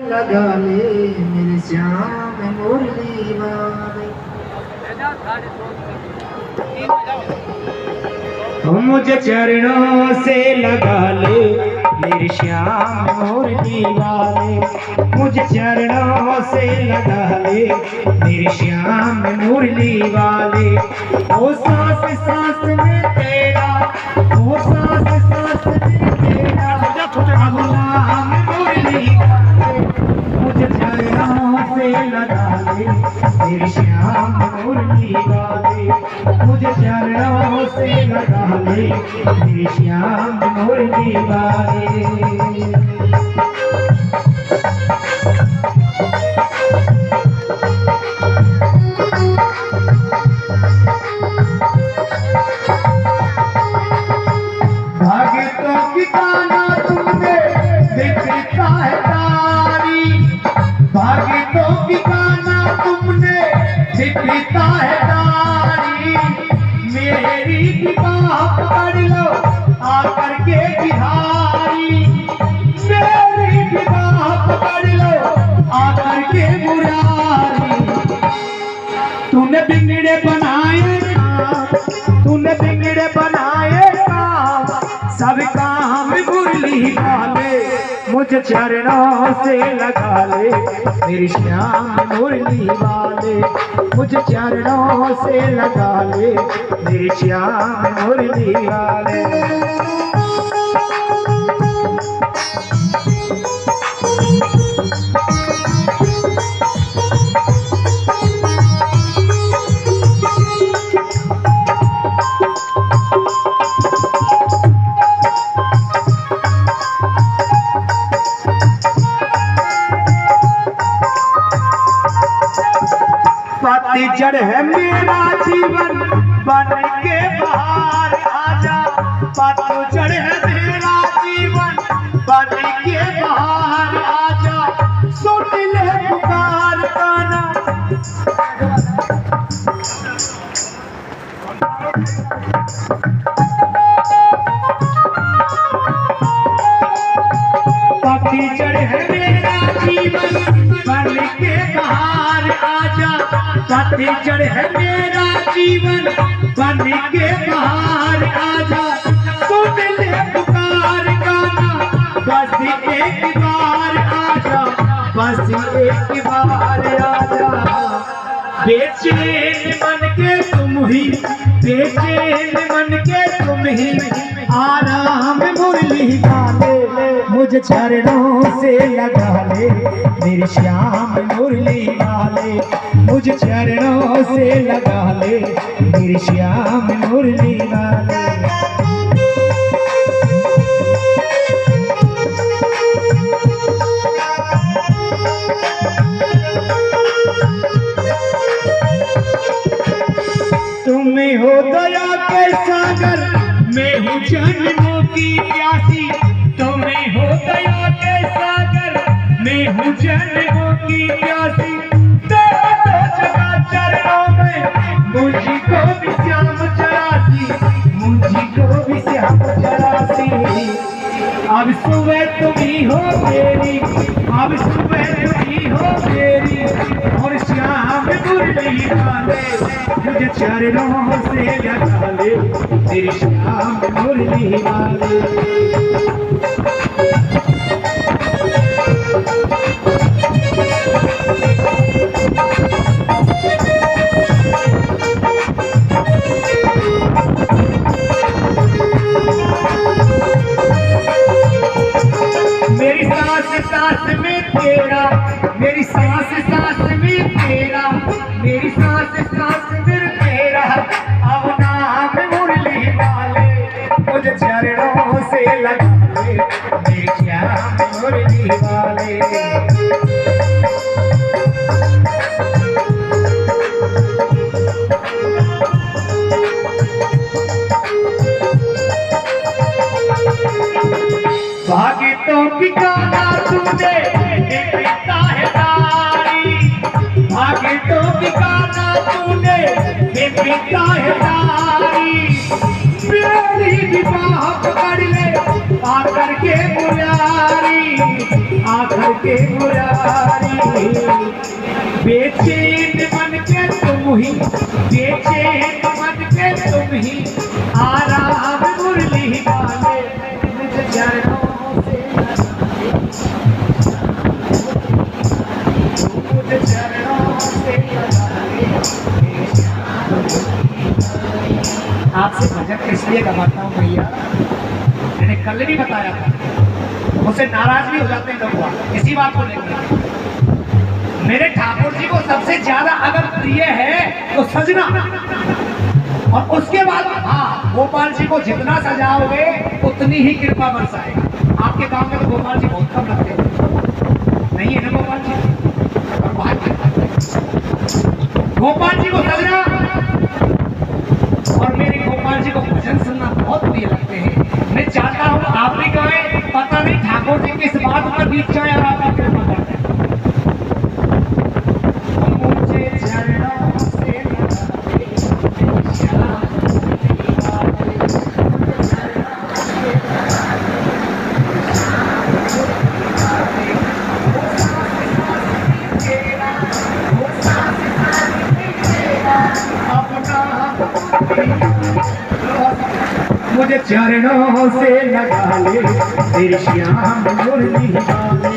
लगा ले मेरे श्याम मुरली वाले। मुझे चरणों से लगा ले मेरे श्याम मुरली वाले। मुझे चरणों से लगा ले मेरे श्याम मुरली वाले। ओ सांस सांस में तेरा, ओ सांस सांस में तेरा अब नाम मुरली वाले। मुझे चरणों से लगा ले मेरे श्याम मुरली वाले। मुझे चरणों से लगा ले मेरे श्याम मुरली वाले। भाग्यों की गाना तुमने बिखरता है तारी। भाग्यों की गाना तुमने बिखरता है तारी। मेरी बात पकड़ लो आकर के बिहारी। मेरी बात पकड़ लो आकर के मुरारी। तूने बिगड़े बनाए काम, तूने बिगड़े बनाए काम, सब काम मुरली वाले। मुझे चरणों से लगा ले मेरे श्याम मुरली वाले। मुझे चरणों से लगा ले मेरे श्याम मुरली वाले। पतझड़ है मेरा जीवन बन के बाहर आजा। पतझड़ है मेरा जीवन बन के बाहर आजा। सुन ले पुकार गाना, पतझड़ है मेरा जीवन बन के बाहर आजा। पतझड़ है मेरा जीवन बन के बाहर आजा। सुन ले पुकार गाना, बस एक बार आजा, बस एक बार आजा। बेचैन मन के तुम ही, बेचैन मन के तुम ही आराम मुरली वाले। मुझे चरणों से लगा ले मेरे श्याम मुरली वाले। मुझे चरणों से लगा ले मेरे श्याम मुरली वाले। तुम्हें हो दया के सागर, मैं हूँ जन्मों की प्यासी। तुम्हें हो दया के सागर, मैं हूँ जन्मों की प्यासी। तेरे तो जगह चरणों में मुझको भी श्याम चरासी, मुझको भी श्याम चरासी। अब सुबह तुम ही हो मेरी, अब सुबह तुम ही हो मेरी और श्याम मुरली वाले। मुझे चरणों से लगा ले तेरे श्याम मुरली वाले। मेरी सांस सांस में तेरा, मेरी सांस सांस में तेरा, मेरी सांस सांस में तेरा अब नाम मुरली वाले। मुझे चरणों से लगा ले मेरे श्याम मुरली वाले। भाग्यों की गाना तूने बिखरता है तारी। भाग्यों की गाना तूने बिखरता है तारी। मेरी भी बात पकड़ ले आकर के मुरारी, आखर के मुरारी। बेचैन मन के तुम ही, बेचैन मन के तुम ही, आराम मुरली वाले निज चरणों से मुझ चरणों से। आपसे भजन इसलिए गवाता हूँ भैया, मैंने कल भी बताया था, मुझसे नाराज भी हो जाते हैं लोग इसी बात को लेकर। मेरे ठाकुर जी को सबसे ज्यादा अगर प्रिय है तो सजना, और उसके बाद हाँ गोपाल जी को जितना सजाओगे उतनी ही कृपा बरसाएगा। आपके गांव में तो गोपाल जी बहुत कम लगते हैं, नहीं है ना गोपाल जी? गोपाल जी को सजना और मेरे गोपाल जी को भजन सुनना बहुत प्रिय लगते हैं। मैं चाहता हूँ आप भी कहें, पता नहीं ठाकुर जी किस बात पर बीत जाए और आपका कृपा करते हैं। मुझे चरणों से मुझे चरणों से लगा ले तेरी श्याम मुरली वाले।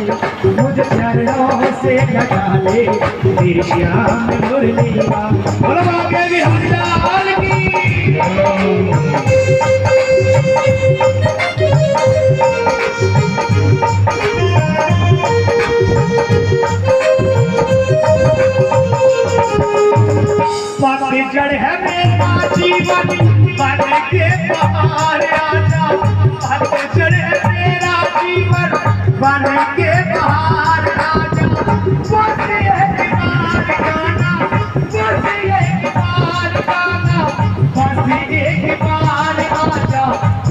मुझे चरणों से लगा ले तेरी श्याम मुरली वाले। बोलो बाबा बिहारी लाल की। पतझड़ है मेरा जीवन बन के बाहर आजा। पतझड़ है मेरा जीवन बन के बाहर आजा। बस एक बार गाना, बस एक बार गाना, बस एक बार आजा,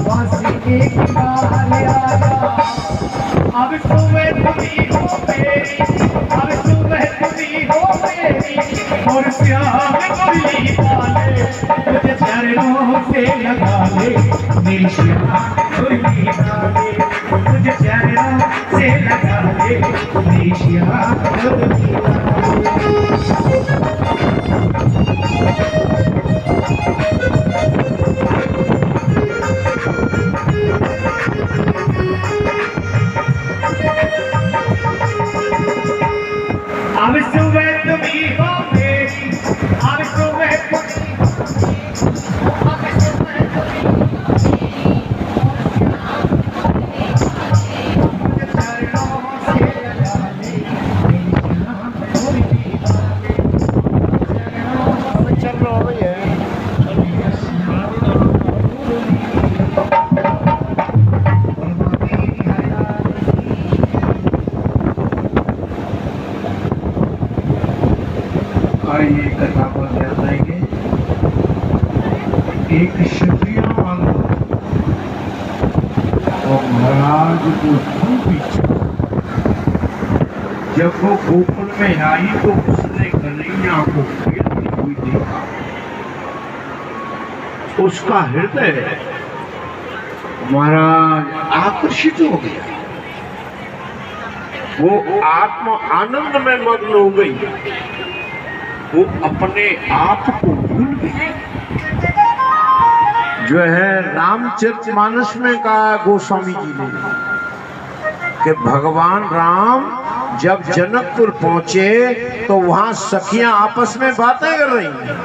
बस एक बार आजा। अब सुबह तुम्ही हो मेरी, अब सुबह तुम्ही हो मेरी, और श्याम मुरली वाले। मुझे चरणों से लगा ले मेरी श्याम मुरली वाले। मुझे चरणों से लगा ले मेरी श्याम मुरली अब सुबह तुम्ही हो मेरी, अब सुबह तुम्ही हो आइए कथा पर जाएंगे। एक क्षत्रिय वाला और महाराज को खूब इच्छा। जब वो गोकुल में आई तो उसने कन्हैया को खेलती हुई देखा। उसका हृदय महाराज आकर्षित हो गया। वो आत्म आनंद में मग्न हो गई। वो अपने आप को भूल गई। जो है रामचरितमानस में कहा गोस्वामी जी ने कि भगवान राम जब जनकपुर पहुंचे तो वहां सखियां आपस में बातें कर रही हैं।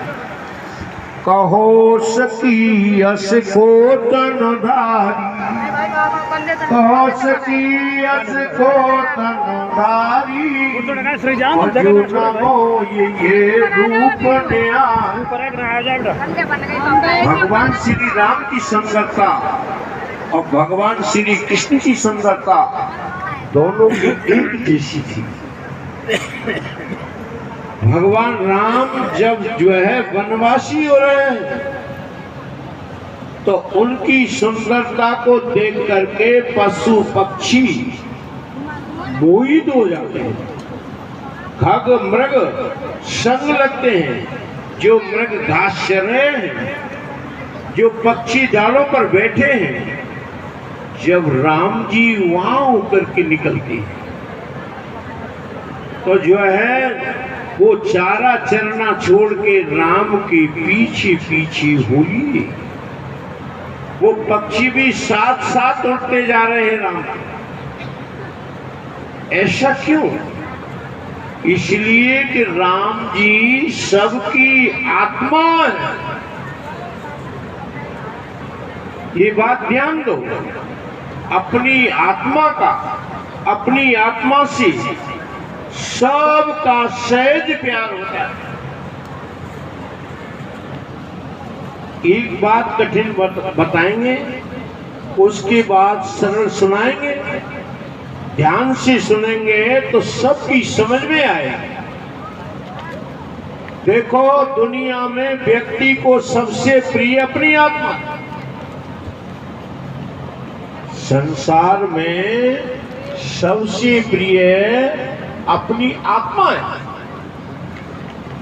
कहो सखी अस को तनधारी, कहो सखी अस को तनधारी, ये रूप भगवान श्री राम की संगतता और भगवान श्री कृष्ण की संगतता दोनों की एक जैसी थी। भगवान राम जब जो है वनवासी हो रहे हैं तो उनकी सुंदरता को देख करके पशु पक्षी मोहित हो जाते हैं। खग मृग संग लगते हैं। जो मृग घास चर रहे हैं, जो पक्षी डालों पर बैठे हैं, जब राम जी वहां होकर के निकलते हैं तो जो है वो चारा चरना छोड़ के राम के पीछे पीछे हुई। वो पक्षी भी साथ साथ उड़ते जा रहे हैं राम। ऐसा क्यों? इसलिए कि राम जी सबकी आत्मा है। ये बात ध्यान दो। अपनी आत्मा का, अपनी आत्मा से सबका सहज प्यार होता है। एक बात कठिन बताएंगे, उसके बाद सरल सुनाएंगे। ध्यान से सुनेंगे तो सबकी समझ में आएगा। देखो, दुनिया में व्यक्ति को सबसे प्रिय अपनी आत्मा। संसार में सबसे प्रिय अपनी आत्मा है।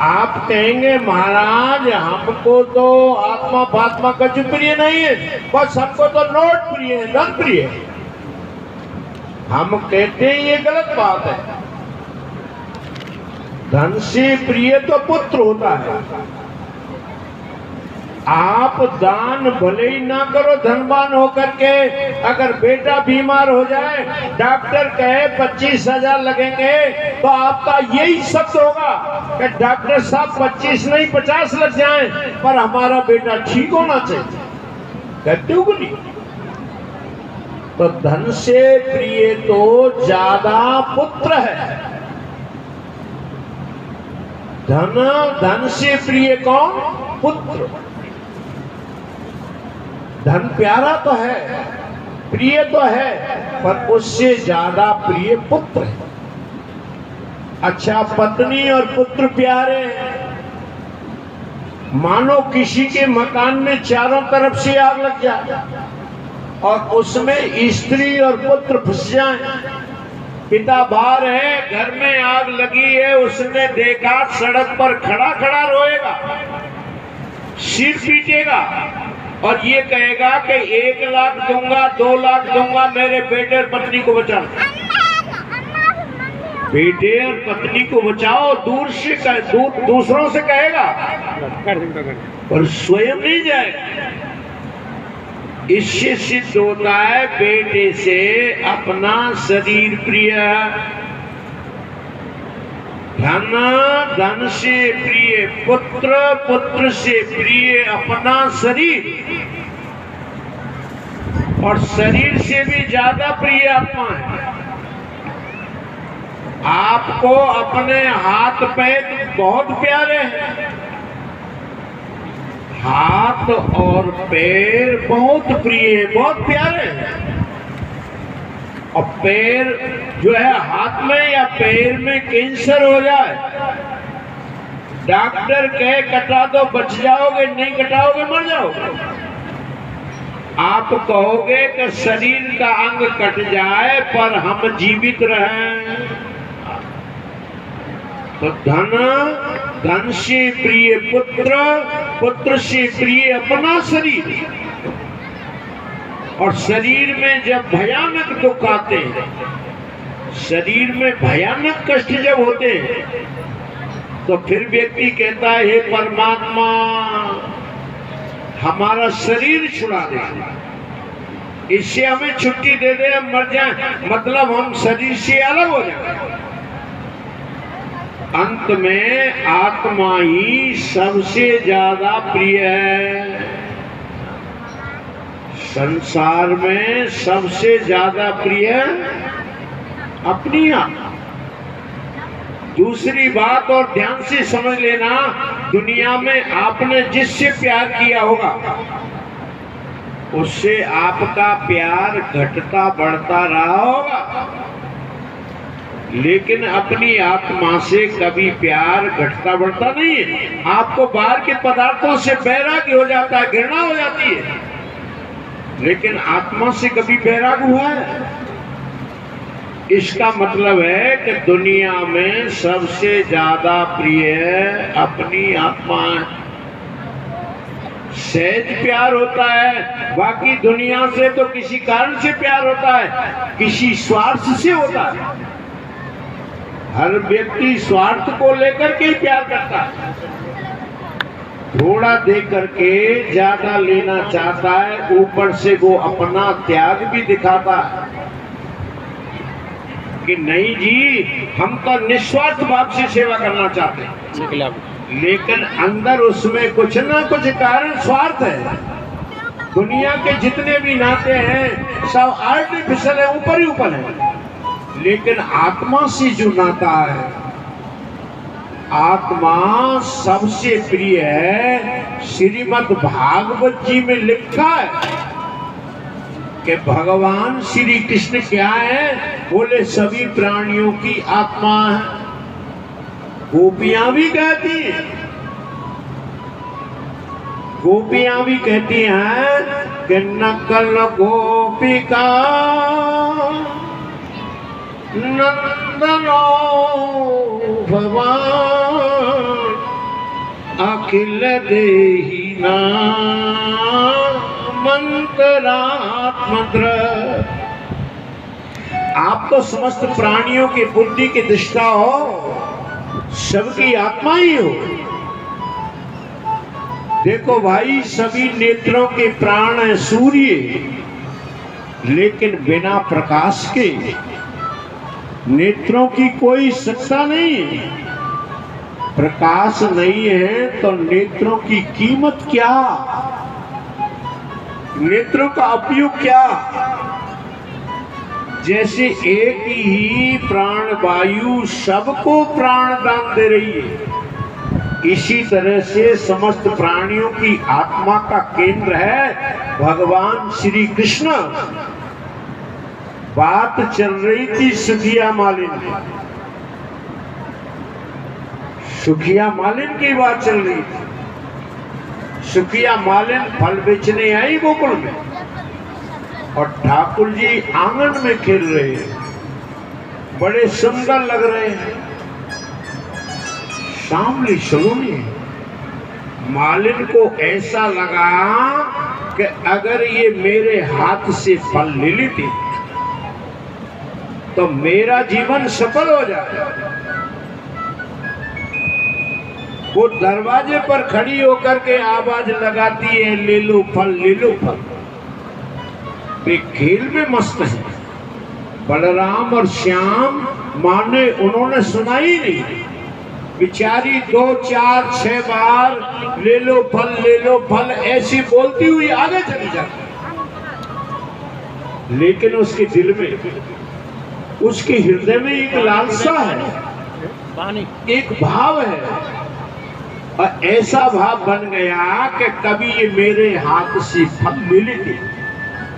आप कहेंगे महाराज हमको तो आत्मा फात्मा कुछ प्रिय नहीं है, बस हमको तो नोट प्रिय है, धन प्रिय है। हम कहते हैं ये गलत बात है। धन से प्रिय तो पुत्र होता है। आप दान भले ही ना करो धनवान होकर के, अगर बेटा बीमार हो जाए, डॉक्टर कहे 25,000 लगेंगे, तो आपका यही शब्द होगा कि डॉक्टर साहब 25 नहीं 50 लग जाएं, पर हमारा बेटा ठीक होना चाहिए। कहते हो नहीं? तो धन से प्रिय तो ज्यादा पुत्र है। धन से प्रिय कौन? पुत्र। धन प्यारा तो है, प्रिय तो है, पर उससे ज्यादा प्रिय पुत्र है। अच्छा, पत्नी और पुत्र प्यारे हैं। मानो किसी के मकान में चारों तरफ से आग लग जाए और उसमें स्त्री और पुत्र फंस जाए। पिता बाहर है, घर में आग लगी है, उसने देखा, सड़क पर खड़ा खड़ा रोएगा, सिर पीटेगा और ये कहेगा कि 1 लाख दूंगा, 2 लाख दूंगा, मेरे बेटे और पत्नी को बचाओ। बेटे और पत्नी को बचाओ दूर से दूसरों से कहेगा, पर स्वयं नहीं जाएगा। इससे सिद्ध होता है बेटे से अपना शरीर प्रिय, धन से प्रिय पुत्र, पुत्र से प्रिय अपना शरीर, और शरीर से भी ज्यादा प्रिय आत्मा है। आपको अपने हाथ पैर बहुत प्यारे हैं। हाथ और पैर बहुत प्रिय है, बहुत प्यारे हैं। और पैर जो है, हाथ में या पैर में कैंसर हो जाए, डॉक्टर कहे कटा दो बच जाओगे, नहीं कटाओगे मर जाओगे। आप कहोगे कि शरीर का अंग कट जाए पर हम जीवित रहें। तो धन से प्रिय पुत्र, पुत्र से प्रिय अपना शरीर। और शरीर में जब भयानक दुख आते हैं, शरीर में भयानक कष्ट जब होते हैं, तो फिर व्यक्ति कहता है हे परमात्मा हमारा शरीर छुड़ा दे, इससे हमें छुट्टी दे दे, हम मर जाएं, मतलब हम शरीर से अलग हो जाएं। अंत में आत्मा ही सबसे ज्यादा प्रिय है। संसार में सबसे ज्यादा प्रिय अपनी आत्मा। दूसरी बात और ध्यान से समझ लेना, दुनिया में आपने जिससे प्यार किया होगा उससे आपका प्यार घटता बढ़ता रहा होगा, लेकिन अपनी आत्मा से कभी प्यार घटता बढ़ता नहीं है। आपको बाहर के पदार्थों से वैराग्य हो जाता है, घृणा हो जाती है, लेकिन आत्मा से कभी वैराग्य हुआ है? इसका मतलब है कि दुनिया में सबसे ज्यादा प्रिय अपनी आत्मा है। सहज प्यार होता है, बाकी दुनिया से तो किसी कारण से प्यार होता है, किसी स्वार्थ से होता है। हर व्यक्ति स्वार्थ को लेकर के ही प्यार करता है, थोड़ा दे करके ज्यादा लेना चाहता है, ऊपर से वो अपना त्याग भी दिखाता है कि नहीं जी हम तो निस्वार्थ भाव से सेवा करना चाहते हैं, लेकिन अंदर उसमें कुछ ना कुछ कारण स्वार्थ है। दुनिया के जितने भी नाते हैं सब आर्टिफिशियल है, ऊपर ही ऊपर है, लेकिन आत्मा से जो नाता है, आत्मा सबसे प्रिय है। श्रीमद् भागवत जी में लिखा है कि भगवान श्री कृष्ण क्या है, बोले सभी प्राणियों की आत्मा है। गोपियां भी कहती हैं, गोपियां भी कहती हैं कि नकल गोपिका नंदनो भगवान अखिल देहि मंत्रात्मद्र। आप तो समस्त प्राणियों की बुद्धि की दृष्टा हो, सबकी आत्मा ही हो। देखो भाई, सभी नेत्रों के प्राण है सूर्य, लेकिन बिना प्रकाश के नेत्रों की कोई सत्ता नहीं। प्रकाश नहीं है तो नेत्रों की कीमत क्या, नेत्रों का उपयोग क्या। जैसे एक ही प्राण वायु सबको प्राण दान दे रही है, इसी तरह से समस्त प्राणियों की आत्मा का केंद्र है भगवान श्री कृष्ण। बात चल रही थी सुखिया मालिन की, सुखिया मालिन की बात चल रही थी। सुखिया मालिन फल बेचने आई गोकुल में, और ठाकुर जी आंगन में खेल रहे हैं, बड़े सुंदर लग रहे हैं, सामने सलोनी। मालिन को ऐसा लगा कि अगर ये मेरे हाथ से फल ले लेती तो मेरा जीवन सफल हो जाए। वो दरवाजे पर खड़ी होकर के आवाज लगाती है, ले लो फल, ले लो फल। वे खेल में मस्त है। बलराम और श्याम माने उन्होंने सुना ही नहीं, बिचारी 2 4 6 बार ले लो फल, ले लो फल ऐसी बोलती हुई आगे चली जाती, लेकिन उसके दिल में, उसके हृदय में एक लालसा है, एक भाव है, और ऐसा भाव बन गया कि कभी ये मेरे हाथ से फल ले लेते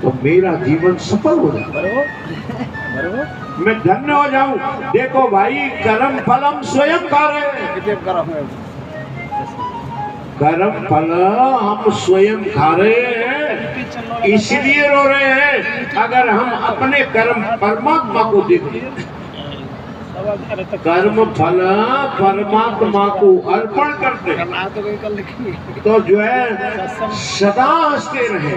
तो मेरा जीवन सफल हो जाए, मैं धन्य हो जाऊं। देखो भाई, कर्म फल हम स्वयं खा रहे हैं, कर्म फल हम स्वयं खा रहे हैं, इसलिए रो रहे हैं। अगर हम अपने कर्म परमात्मा को देते, कर्म फल परमात्मा को अर्पण करते, तो जो है सदा हंसते रहे।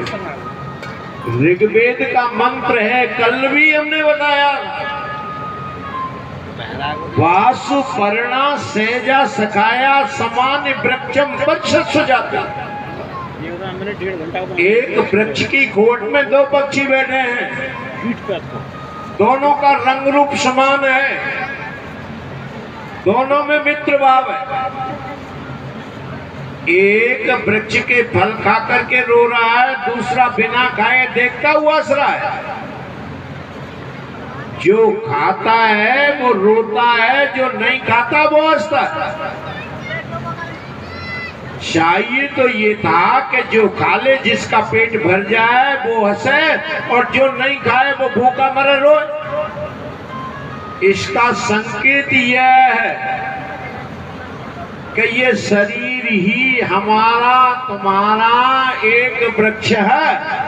ऋग्वेद का मंत्र है, कल भी हमने बताया, वासु पर्णा सेजा सखाया समान वृक्षम वृक्ष जाता। एक वृक्ष की खोट में 2 पक्षी बैठे हैं, दोनों का रंग रूप समान है, दोनों में मित्र भाव है। एक वृक्ष के फल खा करके रो रहा है, दूसरा बिना खाए देखता हुआ हंस रहा है। जो खाता है वो रोता है, जो नहीं खाता वो हंसता है। चाहिए तो ये था कि जो खा ले, जिसका पेट भर जाए वो हंसे, और जो नहीं खाए वो भूखा मरे रोए। इसका संकेत यह है कि ये शरीर ही हमारा तुम्हारा एक वृक्ष है।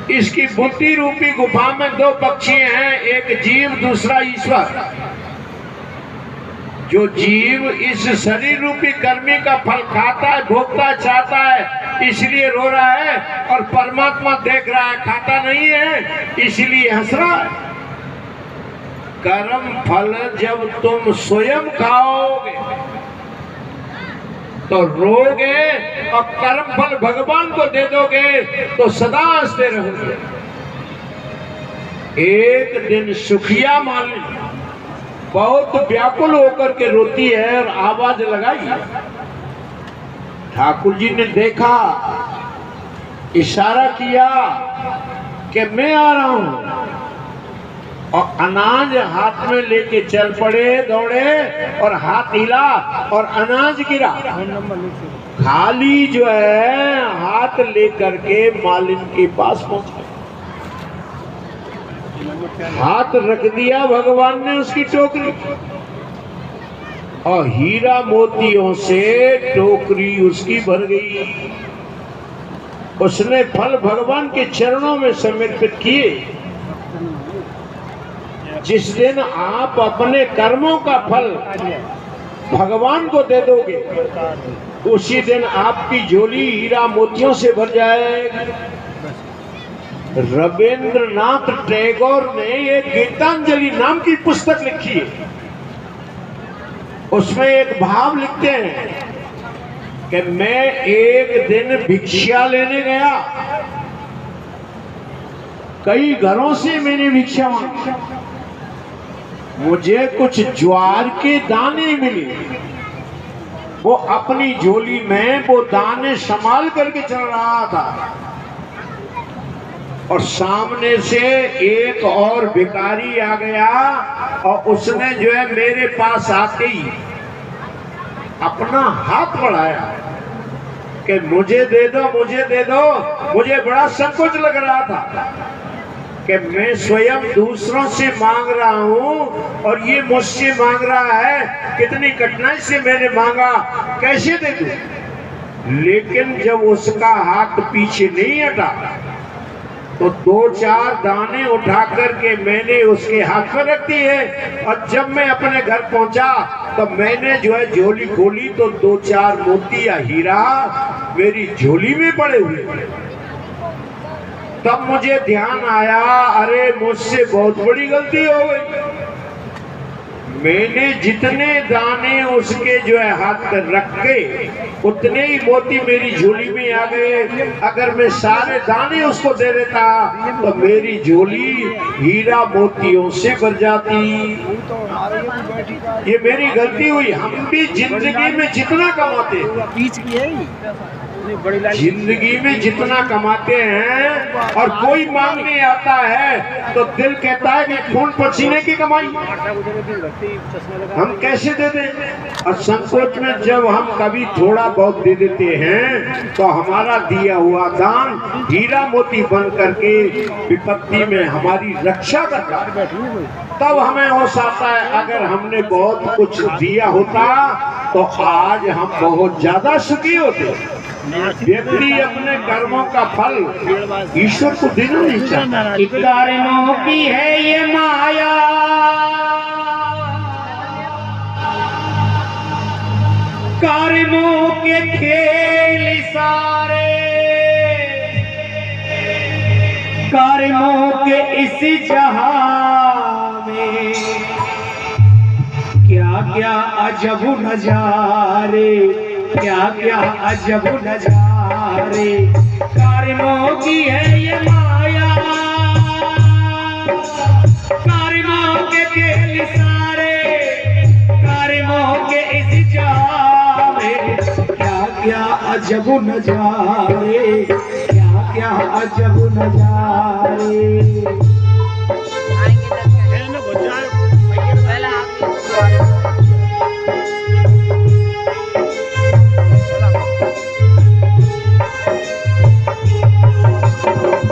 इसकी बुद्धि रूपी गुफा में 2 पक्षी हैं, एक जीव दूसरा ईश्वर। जो जीव इस शरीर रूपी कर्मी का फल खाता है, भोगता चाहता है, इसलिए रो रहा है, और परमात्मा देख रहा है, खाता नहीं है इसलिए हंस रहा है। कर्म फल जब तुम स्वयं खाओगे तो रोगे, और कर्म फल भगवान को दे दोगे तो सदा हंसते रहोगे। एक दिन सुखिया मालिन बहुत व्याकुल होकर के रोती है और आवाज लगाई। ठाकुर जी ने देखा, इशारा किया कि मैं आ रहा हूं, और अनाज हाथ में लेके चल पड़े, दौड़े और हाथ हिला और अनाज गिरा। खाली जो है हाथ लेकर के मालिन के पास पहुंच गए, हाथ रख दिया भगवान ने उसकी टोकरी, और हीरा मोतियों से टोकरी उसकी भर गई। उसने फल भगवान के चरणों में समर्पित किए। जिस दिन आप अपने कर्मों का फल भगवान को दे दोगे, उसी दिन आपकी झोली हीरा मोतियों से भर जाएगी। रविंद्रनाथ टैगोर ने एक गीतांजलि नाम की पुस्तक लिखी है। उसमें एक भाव लिखते हैं कि मैं एक दिन भिक्षा लेने गया, कई घरों से मैंने भिक्षा मांगी, मुझे कुछ ज्वार के दाने मिले। वो अपनी झोली में वो दाने संभाल करके चल रहा था, और सामने से एक और भिखारी आ गया, और उसने जो है मेरे पास आके ही अपना हाथ बढ़ाया कि मुझे दे दो, मुझे दे दो। मुझे बड़ा संकोच लग रहा था कि मैं स्वयं दूसरों से मांग रहा हूं और ये मुझसे मांग रहा है, कितनी कठिनाई से मैंने मांगा, कैसे दे दूं। लेकिन जब उसका हाथ पीछे नहीं हटा तो 2-4 दाने उठा करके मैंने उसके हाथ में रख दिए, और जब मैं अपने घर पहुंचा तो मैंने जो है झोली खोली तो 2-4 मोती या हीरा मेरी झोली में पड़े हुए। तब मुझे ध्यान आया, अरे मुझसे बहुत बड़ी गलती हो गई। मैंने जितने दाने उसके जो है हाथ पर रखे, उतने ही मोती मेरी झोली में आ गए। अगर मैं सारे दाने उसको दे देता तो मेरी झोली हीरा मोतियों से भर जाती। ये मेरी गलती हुई। हम भी जिंदगी में जितना कमाते हैं, जिंदगी में जितना कमाते हैं, और कोई मांगने आता है तो दिल कहता है कि खून पसीने की कमाई हम कैसे दे दें। और संकोच में जब हम कभी थोड़ा बहुत दे देते हैं तो हमारा दिया हुआ दान हीरा मोती बन करके विपत्ति में हमारी रक्षा करता है। तब हमें होश आता है, अगर हमने बहुत कुछ दिया होता तो आज हम बहुत ज्यादा सुखी होते। व्यक्ति अपने कर्मों का फल ईश्वर को देना नहीं चाहता। कर्मों की है ये माया, कर्मों के खेल सारे, कर्मों के इस जहां में क्या क्या अजब नजारे, क्या क्या अजब नजारे। कर्मों की है ये माया, कर्मों के खेल सारे, कर्मों के इस जहां में क्या क्या अजब नजारे, क्या क्या अजब नजारे।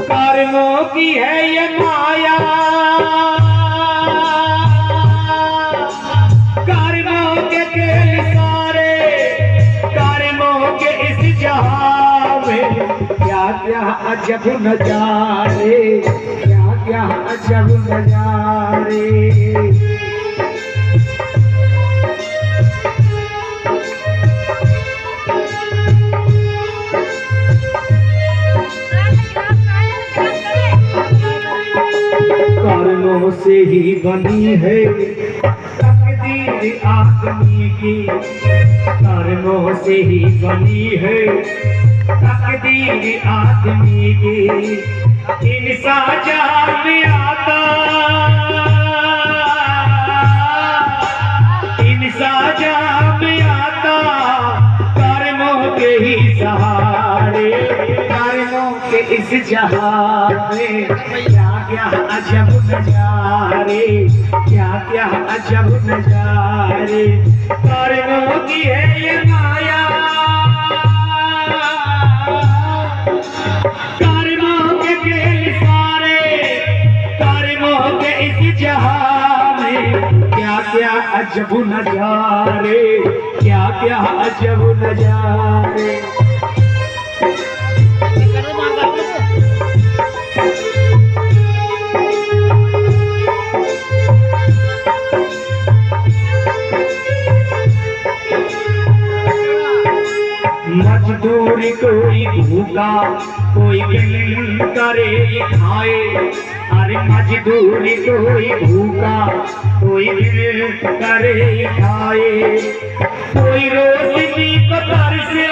कर्मों की है ये माया, कर्मों के खेल सारे, कर्मों के इस जहां में क्या क्या अजब नजारे, क्या क्या अजब नजारे। कर्मों से ही बनी है तकदीर आदमी की, कर्मों से ही बनी है तकदीर आदमी की। इंसान जहां में आता, इंसान जहां में आता कर्मों के ही सहारे, कर्मों के इस जहां में क्या क्या अजब नजारे, क्या क्या अजब नजारे। कर्मों की है ये माया, कर्मों के खेल सारे, कर्मों के इस जहां में क्या क्या अजब नजारे, क्या क्या अजब नजारे। मजदूरी कोई भूखा कोई गिल करे खाए, अरे मजदूरी कोई भूखा कोई गिल करे खाए। कोई रोशनी को तरसे,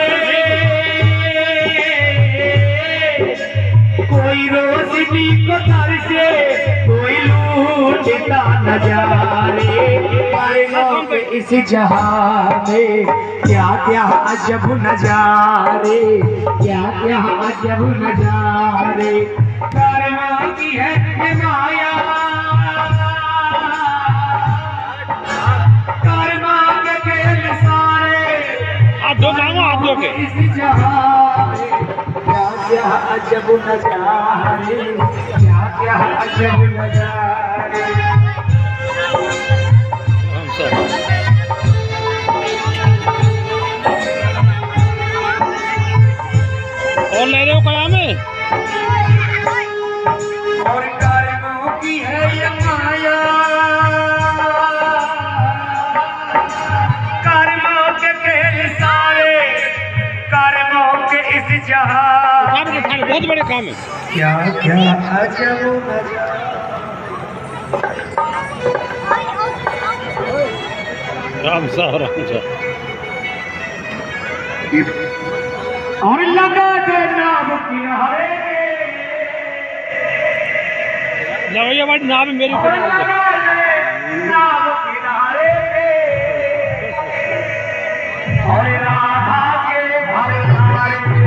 कोई रोशनी को तरसे, कोई लूटता नजारे। कर्मों के इस जहां में क्या क्या अजब नजारे, क्या क्या अजब नजारे। कर्मों की है ये माया, कर्मों के खेल सारे, आप दो मांगो, आप दो के इस जहां में क्या क्या अजब नजारे, क्या क्या अजब नजारे। और ले रहे हो क्या में? और कर्मों की है ये माया, कर्मों के खेल सारे, कर्मों के इस जहां बहुत बड़े काम है। क्या क्या अजब नजारे। राम सा और लगा दे नाम किनारे, लवैया वाली नाम है मेरी। और लगा दे नाम किनारे, और राधा के भरतारे,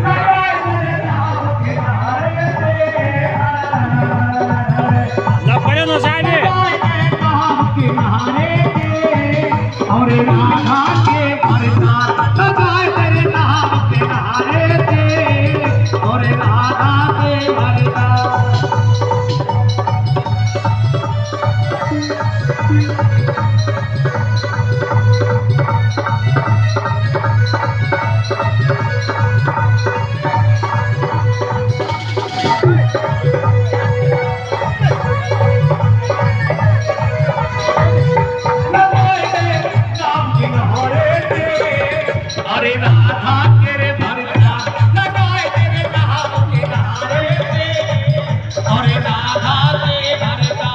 लगा दे नाम किनारे, ना पड़े ना साहब नाम किनारे और राधा के भरतार, लगाए तेरे नाम किनारे थे और राधा के भरतार। अरे राधा तेरे भरता, लगाए तेरे नाम किनारे थे और राधा तेरे भरता।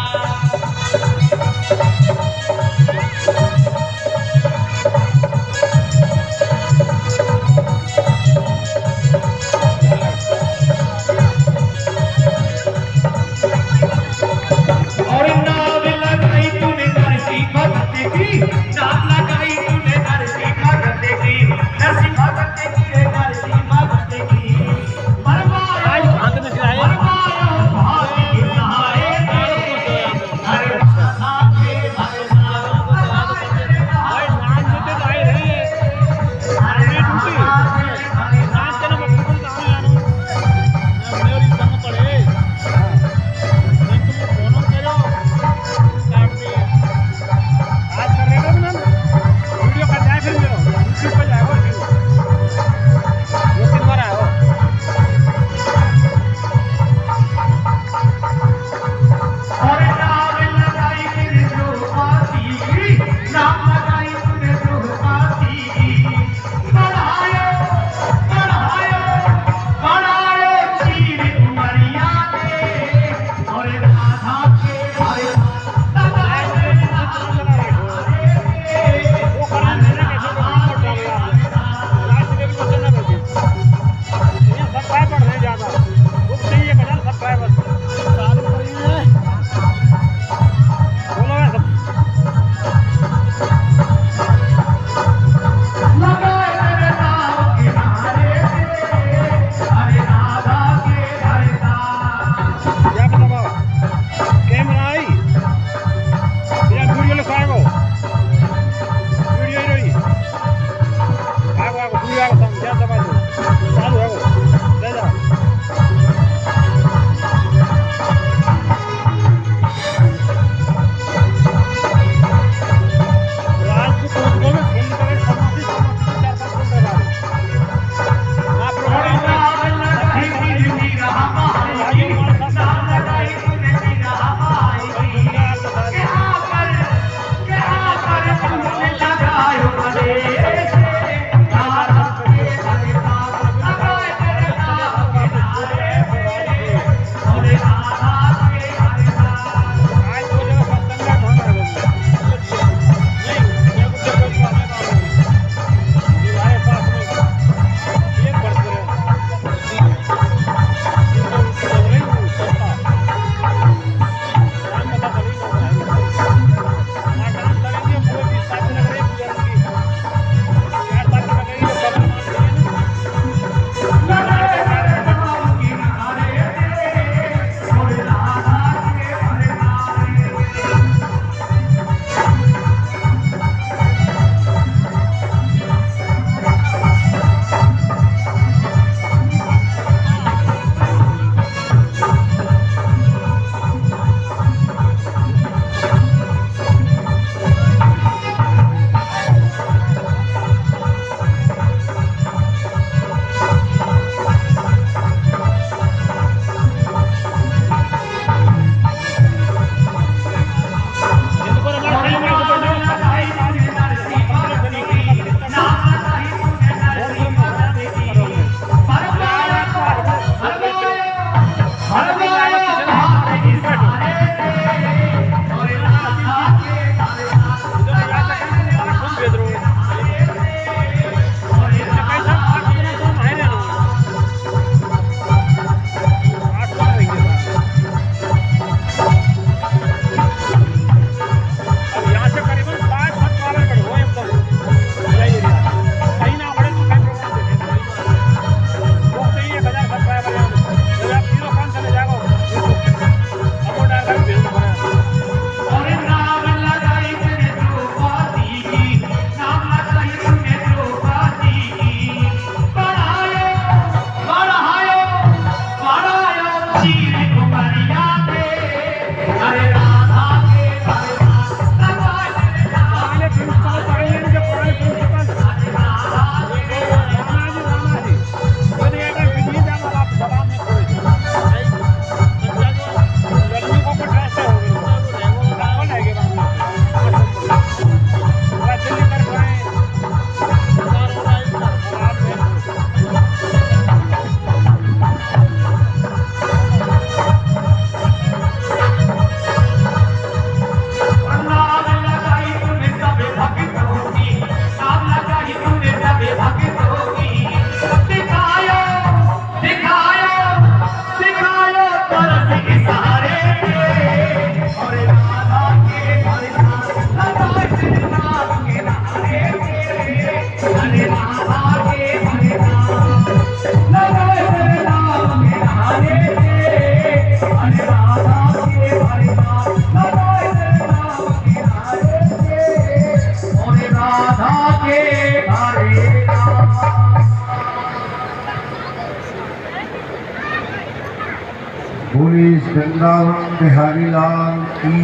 वृंदावन बिहारी लाल की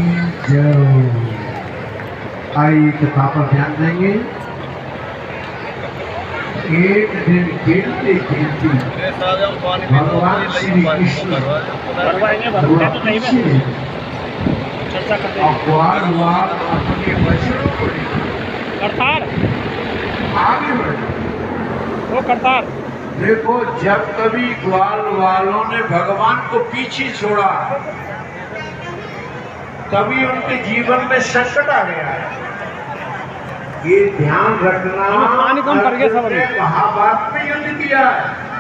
जय। आइए कथा पर ध्यान देंगे। एक दिन खेलते खेलते भगवान श्री कृष्ण अखबार वार अपने वचनों को करतार आगे बढ़े। वो करतार देखो, जब कभी ग्वाल वालों ने भगवान को पीछे छोड़ा, कभी उनके जीवन में संकट आ गया है। ये ध्यान रखना। पानी कम पड़ गया सब। अर्जुन ने महाभारत में युद्ध किया है,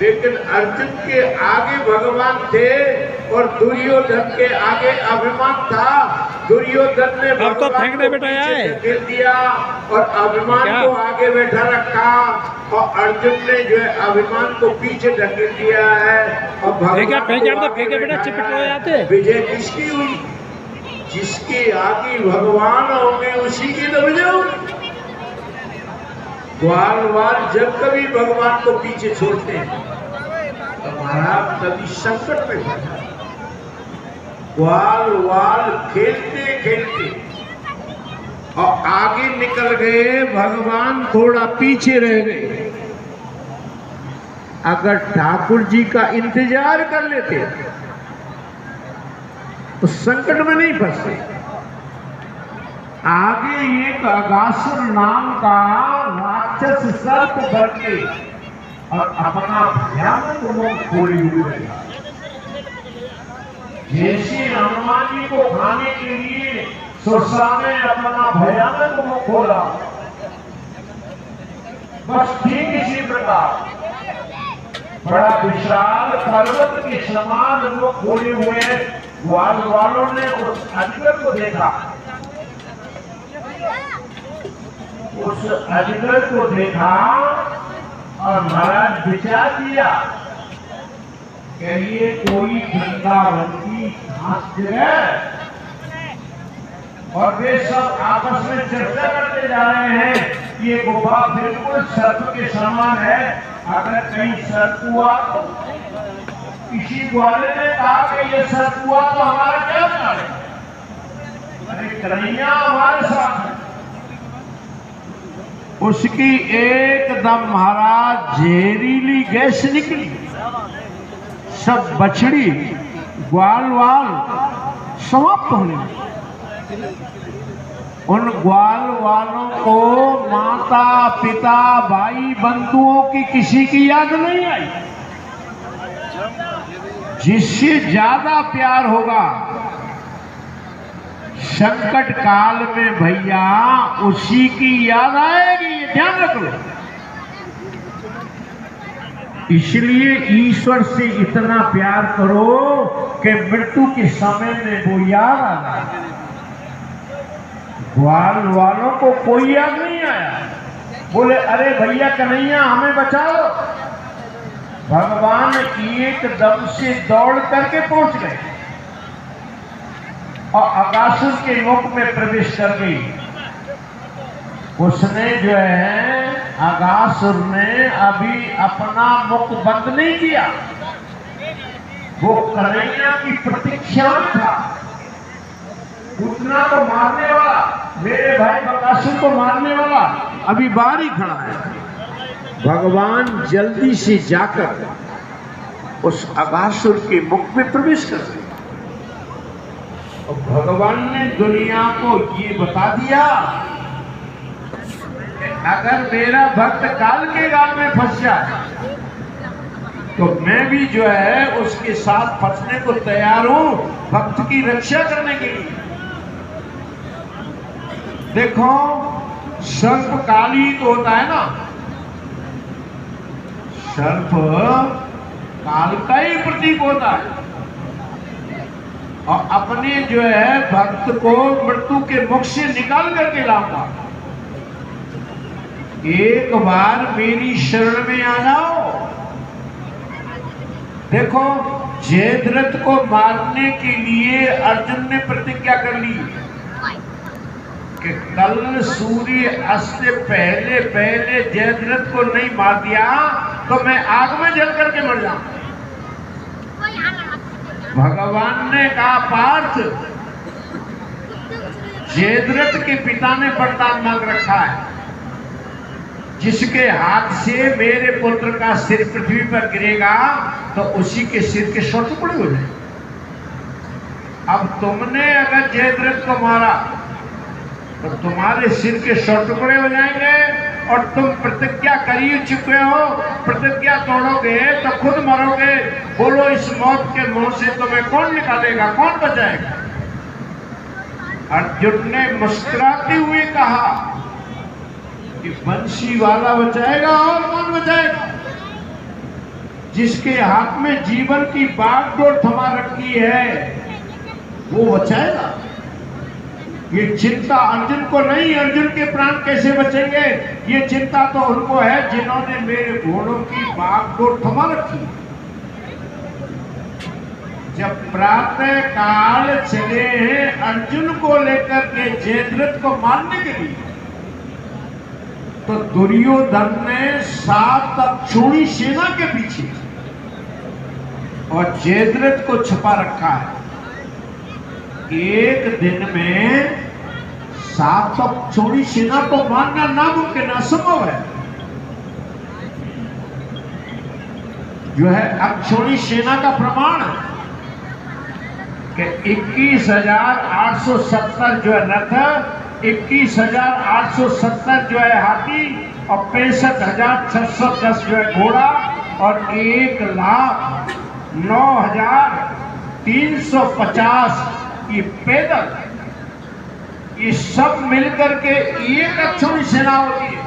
लेकिन अर्जुन के आगे भगवान थे और दुर्योधन के आगे अभिमान था। दुर्योधन ने अब तो फेंक दे बेटा पीछे यार। धकेल दिया और अभिमान क्या? को आगे बैठा रखा, और अर्जुन ने जो है अभिमान को पीछे धकेल दिया है। और भगवान फेंक को तो आगे फेंके बेटा, बैठाया चिपट हो है। जाते। विजय किसकी हुई? जिसके आगे भगवान होंगे उसी की तो विजय होगी। ग्वाल वाल जब कभी भगवान को पीछे छोड़ते हैं तो महाराज कभी संकट में फंसा। ग्वाल वाल खेलते खेलते और आगे निकल गए, भगवान थोड़ा पीछे रह गए। अगर ठाकुर जी का इंतजार कर लेते तो संकट में नहीं फंसते। आगे एक अगासुर नाम का राक्षस सर्प बन के और अपना भयानक मुंह खोले हुए था। जैसे हनुमान जी को खाने के लिए सुरसा ने अपना भयानक मुंह खोला, बस ठीक इसी प्रकार बड़ा विशाल पर्वत के समान मुंह खोले हुए ग्वाल वालों ने उस अजगर को देखा। उस अजगर को देखा और महाराज विचार किया कि ये कोई वृंदावन की खास जगह, और वे सब आपस में चर्चा करते जा रहे हैं। ये गुफा बिल्कुल सर्प के समान है, अगर कहीं सर्प हुआ तो किसी ग्वाले ने कहा कि ये सर्प हुआ तो हमारा क्या करे? अरे कन्हैया हमारे साथ है। उसकी एकदम महाराज जहरीली गैस निकली, सब बछड़ी ग्वाल वाल समाप्त होने लगी। उन ग्वाल वालों को माता पिता भाई बंधुओं की किसी की याद नहीं आई। जिससे ज्यादा प्यार होगा संकट काल में भैया उसी की याद आएगी, ये ध्यान रख लो। इसलिए ईश्वर से इतना प्यार करो कि मृत्यु के समय में वो याद आ जाए। ग्वाल वालों को कोई याद नहीं आया, बोले अरे भैया कन्हैया हमें बचाओ। भगवान एकदम से दौड़ करके पहुंच गए और अगासुर के मुख में प्रवेश कर गई। उसने जो है अगासुर ने अभी अपना मुख बंद नहीं किया, वो कन्हैया की प्रतीक्षा में था। उतना तो मारने वाला, मेरे भाई बकासुर को मारने वाला अभी बाहर ही खड़ा है। भगवान जल्दी से जाकर उस अगासुर के मुख में प्रवेश कर गए और भगवान ने दुनिया को ये बता दिया कि अगर मेरा भक्त काल के गाल में फंस जाए तो मैं भी जो है उसके साथ फंसने को तैयार हूं, भक्त की रक्षा करने के लिए। देखो सर्प काली तो होता है ना, सर्प काल का ही प्रतीक होता है और अपने जो है भक्त को मृत्यु के मुख से निकाल करके लाऊंगा। एक बार मेरी शरण में आ जाओ। देखो जयद्रथ को मारने के लिए अर्जुन ने प्रतिज्ञा कर ली कि कल सूर्य अस्त से पहले पहले जयद्रथ को नहीं मार दिया तो मैं आग में जल करके मर जाऊं। भगवान ने कहा पार्थ, जयद्रथ के पिता ने वरदान मांग रखा है, जिसके हाथ से मेरे पुत्र का सिर पृथ्वी पर गिरेगा तो उसी के सिर के 100 टुकड़े हो जाएंगे। अब तुमने अगर जयद्रथ को मारा तो तुम्हारे सिर के 100 टुकड़े हो जाएंगे, और तुम प्रतिज्ञा कर ही चुके हो, प्रतिज्ञा तोड़ोगे तो खुद मरोगे। बोलो इस मौत के मुंह से तुम्हें कौन निकालेगा, कौन बचाएगा? अर्जुन ने मुस्कुराते हुए कहा कि बंसी वाला बचाएगा, और कौन बचाएगा? जिसके हाथ में जीवन की बागडोर थमा रखी है वो बचाएगा। ये चिंता अर्जुन को नहीं, अर्जुन के प्राण कैसे बचेंगे, ये चिंता तो उनको है जिन्होंने मेरे घोड़ों की बागडोर थमा रखी। जब प्रातः काल चले हैं अर्जुन को लेकर के जयद्रथ को मारने के लिए, तो दुर्योधन ने 7 अक्षौणी सेना के पीछे और जयद्रथ को छुपा रखा है। एक दिन में 7 अक्षौणी सेना को मारना नामुमकिन, असंभव है। जो है अक्षौणी सेना का प्रमाण कि 21,870 जो है रथ, 21,870 जो है हाथी, और 65,610 जो है घोड़ा, और 1,09,350 ये पैदल, ये सब मिलकर के एक अक्षौणी सेना होती है।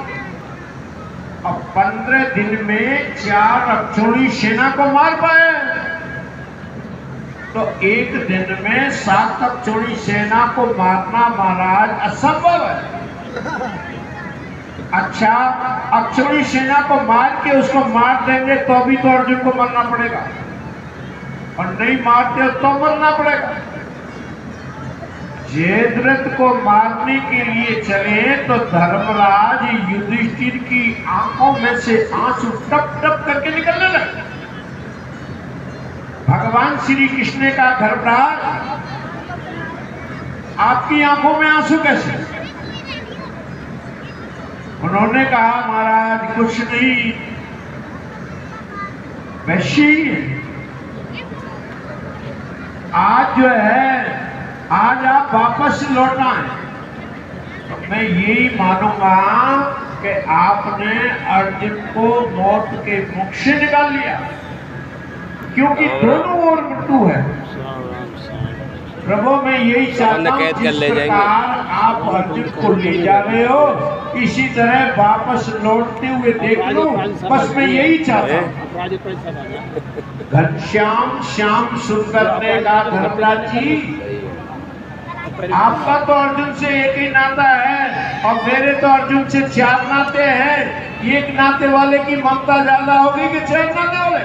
अब 15 दिन में 4 अक्षौणी सेना को मार पाए तो एक दिन में 7 अक्षौणी सेना को मारना महाराज असंभव है। अच्छा, अक्षौणी सेना को मार के उसको मार देंगे तो भी तो अर्जुन को मरना पड़ेगा, और नहीं मारते तो मरना पड़ेगा। जयद्रथ को मारने के लिए चले तो धर्मराज युधिष्ठिर की आंखों में से आंसू टप टप करके निकलने लगे। भगवान श्री कृष्ण ने कहा, धर्मराज आपकी आंखों में आंसू कैसे? उन्होंने कहा, महाराज कुछ नहीं, वैसे ही आज जो है, आज आप वापस लौट आए तो मैं यही मानूंगा कि आपने अर्जुन को मौत के मुख से निकाल लिया, क्योंकि दोनों ओर मृत्यु है। प्रभु मैं यही चाहता हूँ जिस प्रकार आप अर्जुन को ले जा रहे हो इसी तरह वापस लौटते हुए देख लो, बस मैं यही चाहता हूँ। घनश्याम श्याम सुंदर ने कहा, धर्मराज जी आपका तो अर्जुन से एक ही नाता है और मेरे तो अर्जुन से 4 नाते हैं। एक नाते वाले की ममता ज्यादा होगी कि 4 नाते वाले?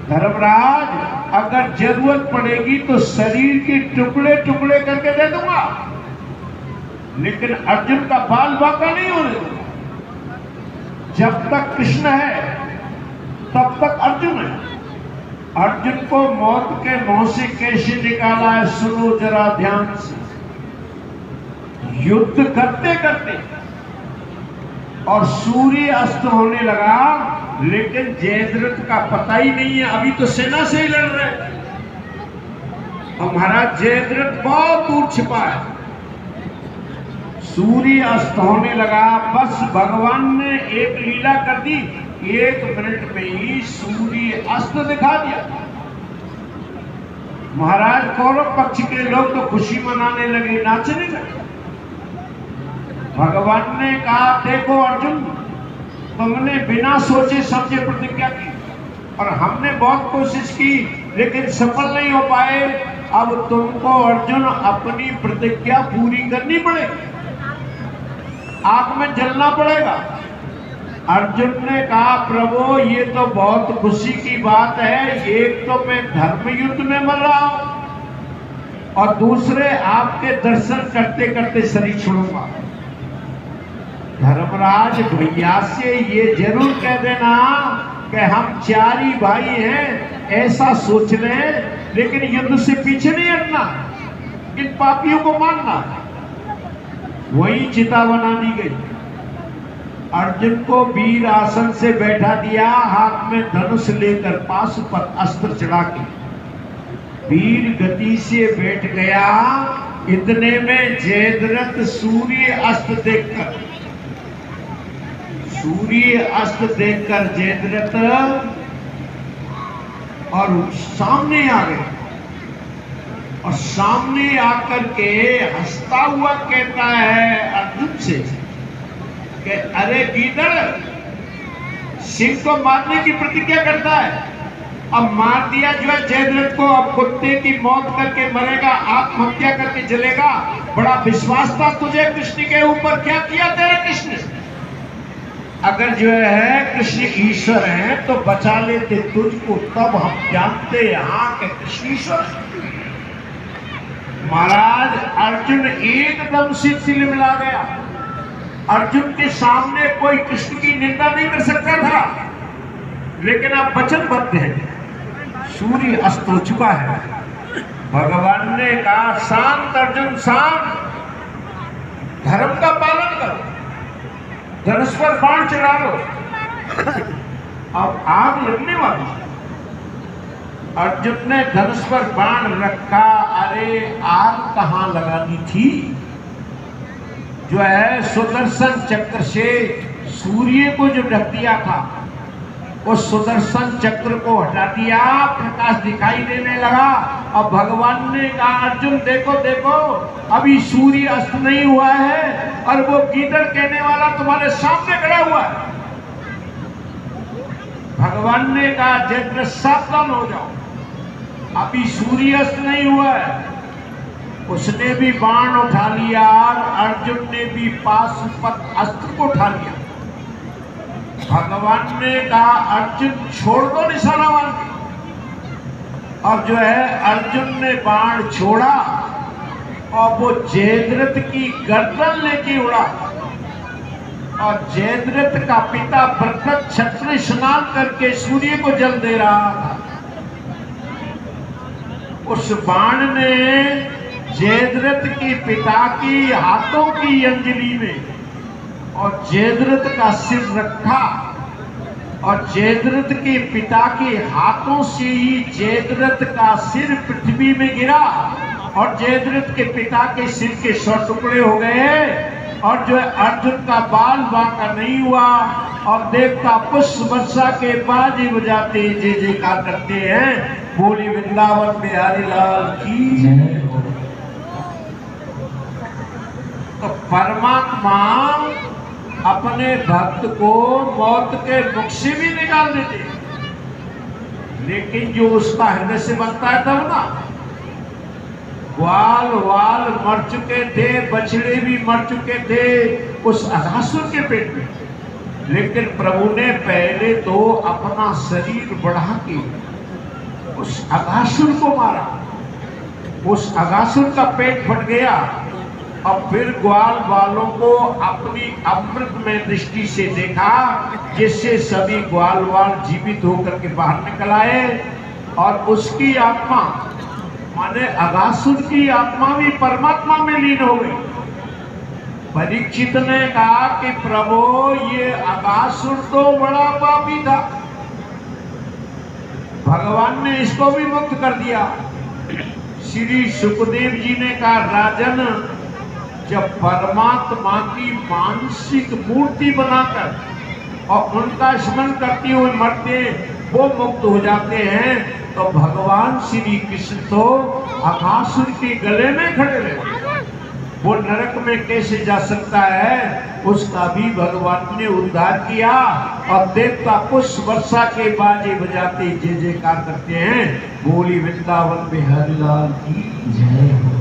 धर्मराज अगर जरूरत पड़ेगी तो शरीर के टुकड़े टुकड़े करके दे दूंगा, लेकिन अर्जुन का बाल बांका नहीं होने दूंगा। जब तक कृष्ण है तब तक अर्जुन है। अर्जुन को मौत के मुंह से कैसे निकाला है सुनो जरा ध्यान से। युद्ध करते करते और सूर्य अस्त होने लगा, लेकिन जयद्रथ का पता ही नहीं है, अभी तो सेना से ही लड़ रहे। हमारा जयद्रथ बहुत दूर छिपा है। सूर्य अस्त होने लगा, बस भगवान ने एक लीला कर दी, 1 मिनट में ही सूर्य अस्त दिखा दिया। महाराज कौरव पक्ष के लोग तो खुशी मनाने लगे, नाचने लगे। भगवान ने कहा, देखो अर्जुन तुमने बिना सोचे समझे प्रतिज्ञा की और हमने बहुत कोशिश की लेकिन सफल नहीं हो पाए। अब तुमको अर्जुन अपनी प्रतिज्ञा पूरी करनी पड़ेगी, आग में जलना पड़ेगा। अर्जुन ने कहा, प्रभु ये तो बहुत खुशी की बात है, एक तो मैं धर्म युद्ध में मर रहा हूं और दूसरे आपके दर्शन करते करते शरीर छोड़ूंगा। धर्मराज भैया से ये जरूर कह देना कि हम 4 ही भाई हैं ऐसा सोच रहे हैं, लेकिन युद्ध से पीछे नहीं हटना, इन पापियों को मारना। वही चिता बना दी गई। अर्जुन को वीर आसन से बैठा दिया, हाथ में धनुष लेकर पास पर अस्त्र चढ़ा के वीर गति से बैठ गया। इतने में जयद्रथ सूर्य अस्त देखकर जयद्रथ और सामने आ गए, और सामने आकर के हंसता हुआ कहता है अर्जुन से कि अरे गीदड़, सिंह को मारने की प्रतिज्ञा करता है, अब मार दिया जो है जयद्रथ को, अब कुत्ते की मौत करके मरेगा, आत्महत्या करके जलेगा। बड़ा विश्वास था तुझे कृष्ण के ऊपर, क्या किया तेरे कृष्ण? अगर जो है कृष्ण ईश्वर है तो बचा लेते तुझको, तब हम जानते यहाँ के कृष्ण ईश्वर। महाराज अर्जुन एकदम से तिलमिला गया। अर्जुन के सामने कोई कृष्ण की निंदा नहीं कर सकता था, लेकिन आप वचनबद्ध हैं। सूर्य अस्त हो चुका है। भगवान ने कहा शांत अर्जुन शांत, धर्म का पालन करो, धनुष पर बाण चढ़ा लो। अब आग लगने वाली। अर्जुन ने धनुष पर बाण रखा, अरे आग कहां लगानी थी? जो है सुदर्शन चक्र से सूर्य को जो ढक दिया था, उस सुदर्शन चक्र को हटा दिया, प्रकाश दिखाई देने लगा। अब भगवान ने कहा अर्जुन देखो देखो, अभी सूर्य अस्त नहीं हुआ है और वो गीदड़ कहने वाला तुम्हारे सामने खड़ा हुआ है। भगवान ने कहा जयद्रथ सावधान हो जाओ, अभी सूर्य अस्त नहीं हुआ है। उसने भी बाण उठा लिया और अर्जुन ने भी पाशुपत अस्त्र को उठा लिया। भगवान ने कहा अर्जुन छोड़ दो निशाना वाल, और जो है अर्जुन ने बाण छोड़ा और वो जयद्रथ की गर्दन लेके उड़ा। और जयद्रथ का पिता भरत क्षत्रिय स्नान करके सूर्य को जल दे रहा था। उस बाण ने जयद्रथ के पिता की हाथों की अंजलि में और जयद्रथ का सिर रखा, और जयद्रथ के पिता के हाथों से ही जयद्रथ का सिर पृथ्वी में गिरा, और जयद्रथ के पिता के सिर के 100 टुकड़े हो गए। और जो अर्जुन का बाल बांका नहीं हुआ, और देवता पुष्प वर्षा के बाजे बजाते जय जयकार करते हैं। बोली वृंदावन बिहारी लाल की जय। तो परमात्मा अपने भक्त को मौत के मुख से भी निकाल देते, लेकिन जो उसका हृदय से बनता है तब ना। ग्वाल वाल मर चुके थे, बछड़े भी मर चुके थे उस अघासुर के पेट में, लेकिन प्रभु ने पहले तो अपना शरीर बढ़ा के उस अघासुर को मारा। उस अघासुर का पेट फट गया, और फिर ग्वाल वालों को अपनी अमृत में दृष्टि से देखा, जिससे सभी ग्वाल वाल जीवित होकर के बाहर निकल आए। और उसकी आत्मा माने अघासुर की आत्मा भी परमात्मा में लीन हो गई। परीक्षित ने कहा कि प्रभु ये अघासुर तो बड़ा पापी था, भगवान ने इसको भी मुक्त कर दिया। श्री सुखदेव जी ने कहा राजन, जब परमात्मा की मानसिक मूर्ति बनाकर और उनका स्मरण करते हुए मरते वो मुक्त हो जाते हैं, तो भगवान श्री कृष्ण तो अघासुर के गले में खड़े रहे। वो नरक में कैसे जा सकता है, उसका भी भगवान ने उद्धार किया। और देवता पुष्प वर्षा के बाजे बजाते जय जयकार करते हैं। बोली वृंदावन बिहारी लाल की जय हो।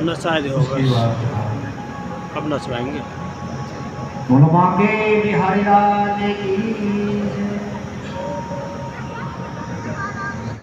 नचाए होगा, अब नचवाएंगे। बोलो बांके बिहारी लाल की जय।